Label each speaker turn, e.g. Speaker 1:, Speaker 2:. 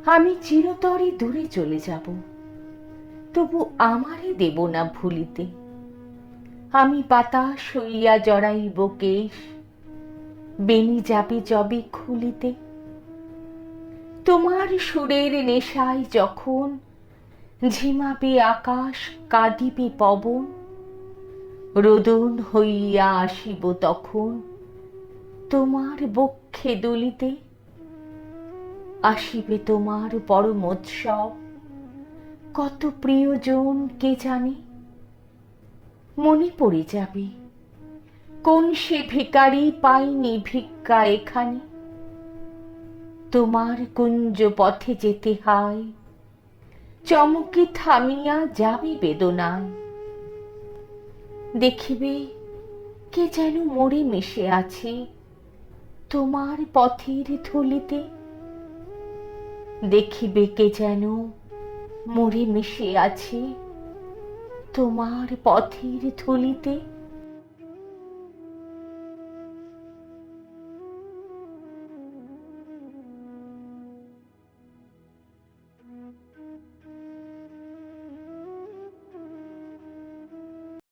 Speaker 1: আমি চিরতরে দূরে চলে যাব, তবু আমারে দেব না ভুলিতে। আমি বাতাস হইয়া জড়াইব কেশ, বেনি যাবে যবে খুলিতে। তোমার সুরের নেশায় যখন ঝিমাবে আকাশ, কাঁদিবে পবন, রোদন হইয়া আসিব তখন তোমার বক্ষে দুলিতে। আসিবে তোমার পরমোৎসব, কত প্রিয়জন কে জানে। মনে পড়ে যাবে কোন সে ভিখারি পাইনি ভিক্ষা এখানে। তোমার কুঞ্জ পথে যেতে হয়, চমকে থামিয়া যাবে বেদনায়। দেখিবে কে যেন মরে মিশে আছে তোমার পথের ধুলিতে। দেখিবে কে যেন মরে মিশে আছে তোমার পথের ধুলিতে।